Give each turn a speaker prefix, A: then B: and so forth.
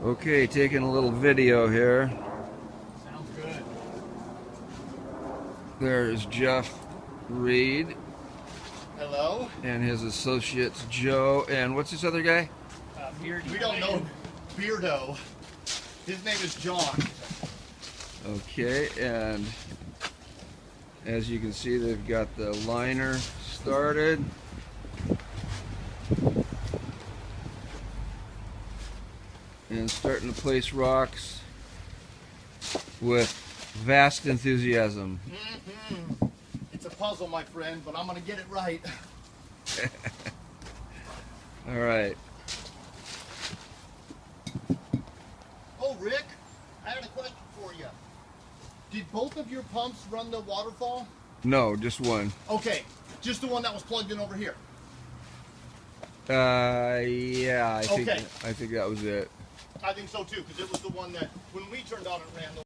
A: Okay, taking a little video here.
B: Sounds good.
A: There's Jeff Reed
B: Hello?
A: and his associates Joe and what's this other guy?
B: Beardy. We don't know Beardo. His name is John.
A: Okay, and as you can see, they've got the liner started. And starting to place rocks with vast enthusiasm.
B: It's a puzzle, my friend, but I'm going to get it right.
A: All right.
B: Oh, Rick, I had a question for you. Did both of your pumps run the waterfall?
A: No, just one.
B: Okay, just the one that was plugged in over here.
A: Yeah, I think
B: Okay.
A: that was it.
B: I think so too, because it was the one that when we turned on it ran the